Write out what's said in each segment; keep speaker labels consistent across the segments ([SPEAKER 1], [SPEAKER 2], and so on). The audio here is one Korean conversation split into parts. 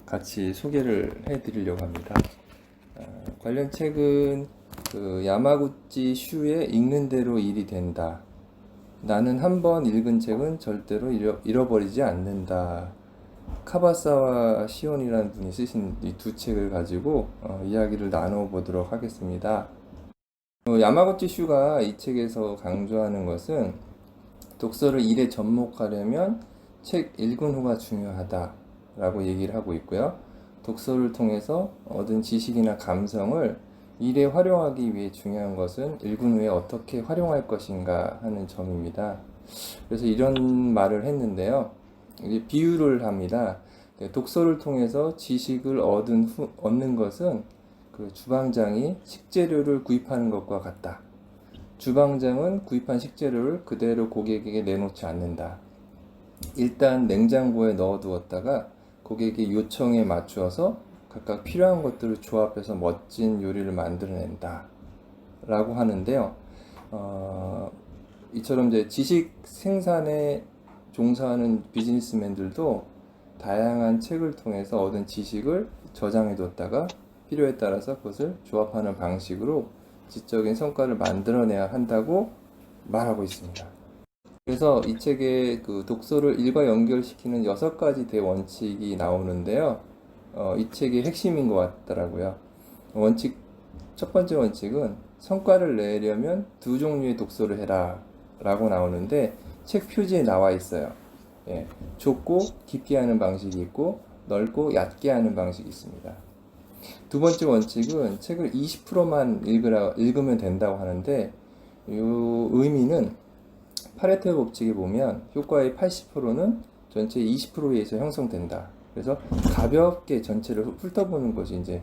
[SPEAKER 1] 같이 소개를 해드리려고 합니다. 관련 책은 야마구치 슈의 읽는 대로 일이 된다. 나는 한 번 읽은 책은 절대로 잃어버리지 않는다. 카바사와 시온이라는 분이 쓰신 이 두 책을 가지고 이야기를 나눠보도록 하겠습니다. 야마구치 슈가 이 책에서 강조하는 것은 독서를 일에 접목하려면 책 읽은 후가 중요하다 라고 얘기를 하고 있고요. 독서를 통해서 얻은 지식이나 감성을 일에 활용하기 위해 중요한 것은 읽은 후에 어떻게 활용할 것인가 하는 점입니다. 그래서 이런 말을 했는데요. 비유를 합니다. 독서를 통해서 지식을 얻는 것은 그 주방장이 식재료를 구입하는 것과 같다. 주방장은 구입한 식재료를 그대로 고객에게 내놓지 않는다. 일단 냉장고에 넣어두었다가 고객의 요청에 맞추어서 각각 필요한 것들을 조합해서 멋진 요리를 만들어낸다 라고 하는데요. 이처럼 이제 지식 생산에 종사하는 비즈니스맨들도 다양한 책을 통해서 얻은 지식을 저장해뒀다가 필요에 따라서 그것을 조합하는 방식으로 지적인 성과를 만들어내야 한다고 말하고 있습니다. 그래서 이 책에 그 독서를 일과 연결시키는 6가지 대원칙이 나오는데요. 이 책의 핵심인 것 같더라고요. 첫 번째 원칙은 성과를 내려면 2종류의 독서를 해라 라고 나오는데 책 표지에 나와 있어요. 좁고 깊게 하는 방식이 있고 넓고 얕게 하는 방식이 있습니다. 두 번째 원칙은 책을 20%만 읽으면 된다고 하는데 이 의미는 파레토의 법칙에 보면 효과의 80%는 전체 20%에 의해서 형성된다. 그래서 가볍게 전체를 훑어보는 것이 이제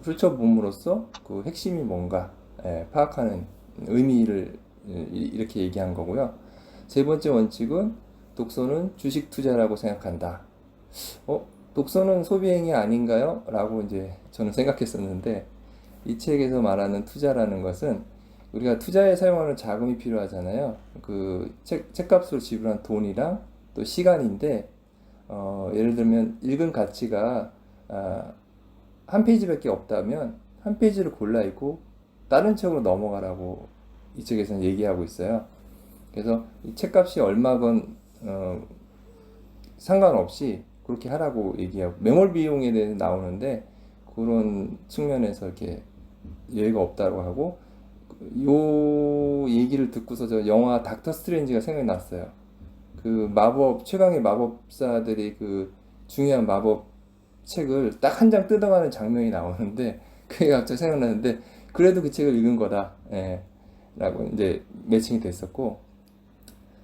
[SPEAKER 1] 훑어봄으로써 그 핵심이 뭔가 파악하는 의미를 이렇게 얘기한 거고요. 세 번째 원칙은 독서는 주식 투자라고 생각한다. 독서는 소비행위 아닌가요? 라고 이제 저는 생각했었는데 이 책에서 말하는 투자라는 것은 우리가 투자에 사용하는 자금이 필요하잖아요. 그 책값으로 지불한 돈이랑 또 시간인데 예를 들면 읽은 가치가 한 페이지밖에 없다면 한 페이지를 골라 읽고 다른 책으로 넘어가라고 이 이 책에서는 얘기하고 있어요. 그래서 이 책값이 얼마건 상관없이 그렇게 하라고 얘기하고 매몰 비용에 대해서 나오는데 그런 측면에서 이렇게 예외가 없다고 하고 요 얘기를 듣고서 저 영화 닥터 스트레인지가 생각이 났어요. 그 최강의 마법사들이 그 중요한 마법 책을 딱 한 장 뜯어가는 장면이 나오는데 그게 갑자기 생각나는데 그래도 그 책을 읽은 거다. 라고 이제 매칭이 됐었고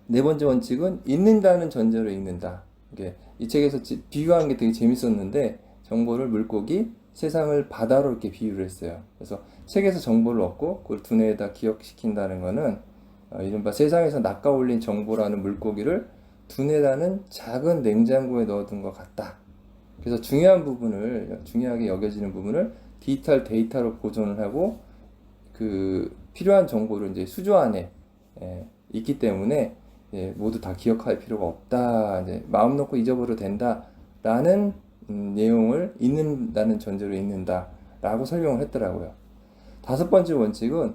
[SPEAKER 1] 네 번째 원칙은 읽는다는 전제로 읽는다. 이 책에서 비유한 게 되게 재밌었는데 정보를 물고기, 세상을 바다로 이렇게 비유를 했어요. 그래서 책에서 정보를 얻고 그걸 두뇌에다 기억시킨다는 거는 이른바 세상에서 낚아올린 정보라는 물고기를 두뇌라는 작은 냉장고에 넣어둔 것 같다. 그래서 중요하게 여겨지는 부분을 디지털 데이터로 보존을 하고 그 필요한 정보를 이제 수조 안에 있기 때문에 모두 다 기억할 필요가 없다. 이제 마음 놓고 잊어버려도 된다라는 내용을 읽는다는 전제로 읽는다라고 설명을 했더라고요. 다섯 번째 원칙은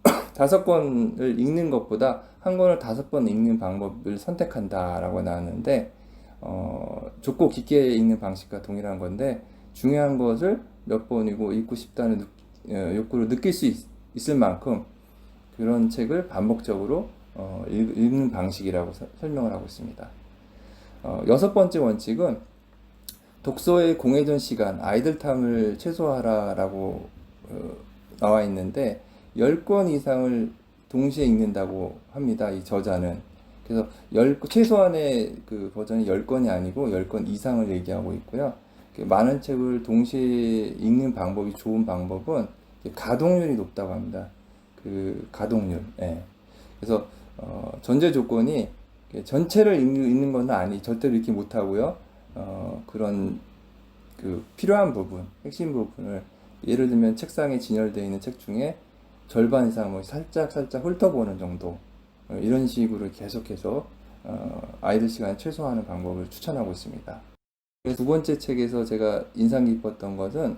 [SPEAKER 1] 5권을 읽는 것보다 한 권을 5번 읽는 방법을 선택한다라고 나왔는데 좁고 깊게 읽는 방식과 동일한 건데 중요한 것을 몇 번이고 읽고 싶다는 욕구를 느낄 수 있을 만큼 그런 책을 반복적으로 읽는 방식이라고 설명을 하고 있습니다. 6번째 원칙은 독서의 공회전 시간, 아이들탐을 최소화하라라고 나와 있는데 10권 이상을 동시에 읽는다고 합니다. 이 저자는. 그래서 최소한의 그 버전이 10권이 아니고 10권 이상을 얘기하고 있고요. 많은 책을 동시에 읽는 방법이 좋은 방법은 가동률이 높다고 합니다. 그 가동률. 그래서 전제 조건이 전체를 읽는 건 절대로 읽지 못하고요. 그런 그 필요한 부분, 핵심 부분을 예를 들면 책상에 진열되어 있는 책 중에 절반 이상 뭐 살짝 훑어보는 정도 이런 식으로 계속해서 아이들 시간을 최소화하는 방법을 추천하고 있습니다. 그래서 두 번째 책에서 제가 인상 깊었던 것은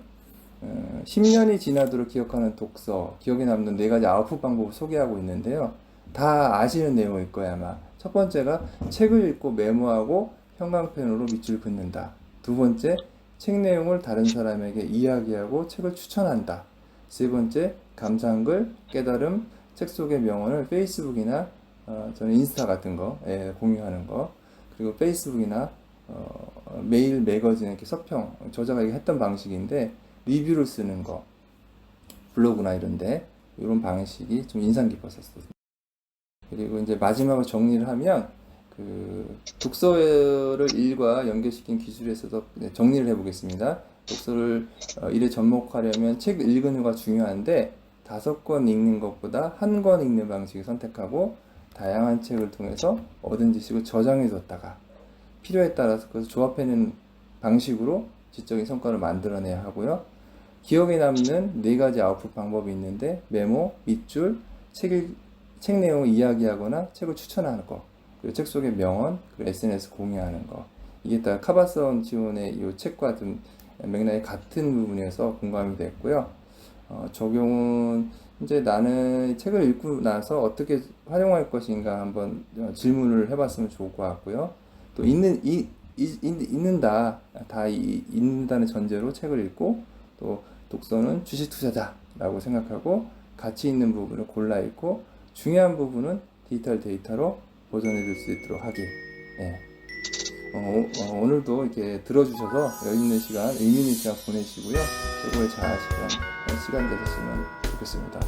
[SPEAKER 1] 10년이 지나도록 기억하는 독서, 기억에 남는 4가지 아웃풋 방법을 소개하고 있는데요. 다 아시는 내용일 거예요, 아마. 첫 번째가 책을 읽고 메모하고 형광펜으로 밑줄 긋는다. 두 번째, 책 내용을 다른 사람에게 이야기하고 책을 추천한다. 세 번째, 감상글, 깨달음, 책 속의 명언을 페이스북이나 저는 인스타 같은 거 공유하는 거, 그리고 페이스북이나 메일 매거진 이렇게 서평 저자가 했던 방식인데 리뷰를 쓰는 거, 블로그나 이런데 이런 방식이 좀 인상 깊었었어요. 그리고 이제 마지막으로 정리를 하면 독서를 일과 연결시킨 기술에서도 정리를 해보겠습니다. 독서를 일에 접목하려면 책 읽는 거 중요한데 5권 읽는 것보다 1권 읽는 방식을 선택하고 다양한 책을 통해서 얻은 지식을 저장해뒀다가 필요에 따라서 그것을 조합해내는 방식으로 지적인 성과를 만들어내야 하고요. 기억에 남는 4가지 아웃풋 방법이 있는데 메모, 밑줄, 책 내용을 이야기하거나 책을 추천하는 거, 그리고 책 속의 명언, 그리고 SNS 공유하는 거. 이게 다 카바선 지원의 이 책과 좀 맥락이 같은 부분에서 공감이 됐고요. 적용은 이제 나는 책을 읽고 나서 어떻게 활용할 것인가 한번 질문을 해봤으면 좋을 것 같고요. 또 읽는다는 전제로 책을 읽고 또 독서는 주식 투자자라고 생각하고 가치 있는 부분을 골라 읽고 중요한 부분은 데이터로 보존해 둘 수 있도록 하기. 오늘도 이렇게 들어주셔서 여유 있는 시간, 의미 있는 시간 보내시고요. 최고의 자아 시간 되셨으면 좋겠습니다.